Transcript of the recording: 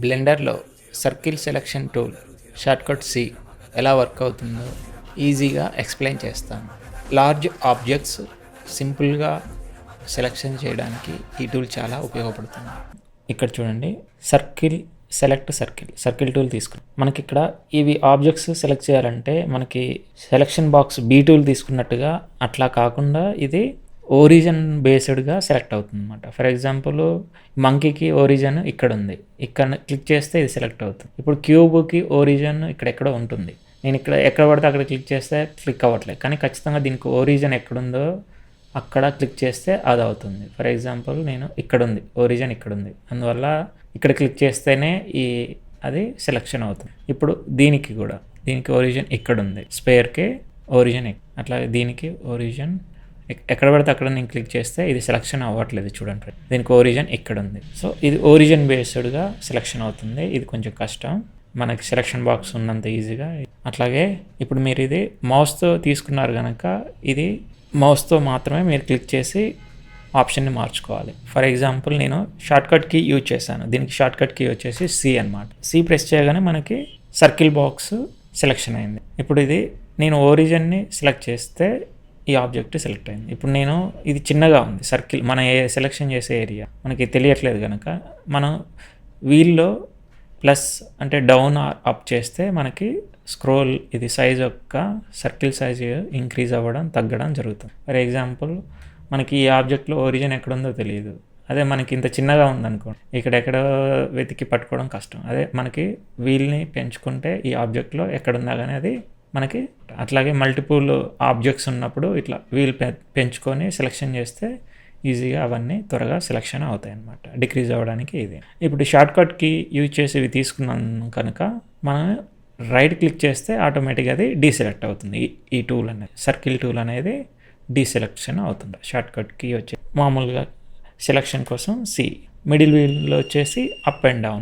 బ్లెండర్లో circle selection tool shortcut C ఎలా work అవుతుందో ఈజీగా ఎక్స్ప్లెయిన్ చేస్తాను. లార్జ్ ఆబ్జెక్ట్స్ సింపుల్గా సెలెక్షన్ చేయడానికి ఈ టూల్ చాలా ఉపయోగపడుతుంది. ఇక్కడ చూడండి, సర్కిల్ టూల్ తీసుకుని మనకి ఇక్కడ ఇవి ఆబ్జెక్ట్స్ సెలెక్ట్ చేయాలంటే మనకి సెలెక్షన్ బాక్స్ బీ టూల్ తీసుకున్నట్టుగా అట్లా కాకుండా ఇది ఓరిజిన్ బేస్డ్గా సెలెక్ట్ అవుతుంది అనమాట. ఫర్ ఎగ్జాంపుల్ మంకీకి ఓరిజిన్ ఇక్కడ ఉంది, ఇక్కడ క్లిక్ చేస్తే ఇది సెలెక్ట్ అవుతుంది. ఇప్పుడు క్యూబ్కి ఓరిజిన్ ఇక్కడెక్కడో ఉంటుంది, నేను ఇక్కడ ఎక్కడ పడితే అక్కడ క్లిక్ చేస్తే క్లిక్ అవ్వట్లేదు, కానీ ఖచ్చితంగా దీనికి ఓరిజిన్ ఎక్కడుందో అక్కడ క్లిక్ చేస్తే అది అవుతుంది. ఫర్ ఎగ్జాంపుల్ నేను ఇక్కడ ఉంది, ఓరిజిన్ ఇక్కడ ఉంది, అందువల్ల ఇక్కడ క్లిక్ చేస్తేనే అది సెలెక్షన్ అవుతుంది. ఇప్పుడు దీనికి ఓరిజిన్ ఇక్కడ ఉంది, స్పేర్కి ఓరిజిన్ అట్లాగే దీనికి ఓరిజిన్ ఎక్కడ పడితే అక్కడ నేను క్లిక్ చేస్తే ఇది సెలెక్షన్ అవ్వట్లేదు. చూడండి, దీనికి ఓరిజిన్ ఇక్కడ ఉంది. సో ఇది ఓరిజిన్ బేస్డ్గా సెలెక్షన్ అవుతుంది. ఇది కొంచెం కష్టం, మనకి సెలెక్షన్ బాక్స్ ఉన్నంత ఈజీగా. అట్లాగే ఇప్పుడు మీరు ఇది మౌస్తో తీసుకున్నారు కనుక ఇది మౌస్తో మాత్రమే మీరు క్లిక్ చేసి ఆప్షన్ని మార్చుకోవాలి. ఫర్ ఎగ్జాంపుల్ నేను షార్ట్కట్ కీ యూజ్ చేశాను, దీనికి షార్ట్కట్ కీ వచ్చేసి సి అనమాట. సి ప్రెస్ చేయగానే మనకి సర్కిల్ బాక్స్ సెలెక్షన్ అయింది. ఇప్పుడు ఇది నేను ఓరిజిన్ని సెలెక్ట్ చేస్తే ఈ ఆబ్జెక్ట్ సెలెక్ట్ అయింది. ఇప్పుడు నేను ఇది చిన్నగా ఉంది సర్కిల్, మన సెలెక్షన్ చేసే ఏరియా మనకి తెలియట్లేదు కనుక మనం వీల్లో ప్లస్ అంటే డౌన్ అప్ చేస్తే మనకి స్క్రోల్ ఇది సైజ్ యొక్క సర్కిల్ సైజ్ ఇంక్రీజ్ అవ్వడం తగ్గడం జరుగుతుంది. ఫర్ ఎగ్జాంపుల్ మనకి ఈ ఆబ్జెక్ట్లో ఓరిజిన్ ఎక్కడుందో తెలియదు, అదే మనకి ఇంత చిన్నగా ఉందనుకోండి, ఇక్కడెక్కడ వెతికి పట్టుకోవడం కష్టం. అదే మనకి వీల్ని పెంచుకుంటే ఈ ఆబ్జెక్ట్లో ఎక్కడుందా కానీ అది మనకి. అట్లాగే మల్టిపుల్ ఆబ్జెక్ట్స్ ఉన్నప్పుడు ఇట్లా వీల్ పెంచుకొని సెలెక్షన్ చేస్తే ఈజీగా అవన్నీ త్వరగా సెలెక్షన్ అవుతాయి అన్నమాట, డిక్రీజ్ అవ్వడానికి ఇది. ఇప్పుడు షార్ట్కట్కి యూజ్ చేసి ఇవి తీసుకున్నాం కనుక మనం రైట్ క్లిక్ చేస్తే ఆటోమేటిక్గా అది డీసెలెక్ట్ అవుతుంది. ఈ టూల్ అనేది సర్కిల్ టూల్ అనేది డీసెలెక్షన్ అవుతుంది. షార్ట్కట్కి వచ్చి మామూలుగా సెలెక్షన్ కోసం సి, మిడిల్ వీల్లో వచ్చేసి అప్ అండ్ డౌన్.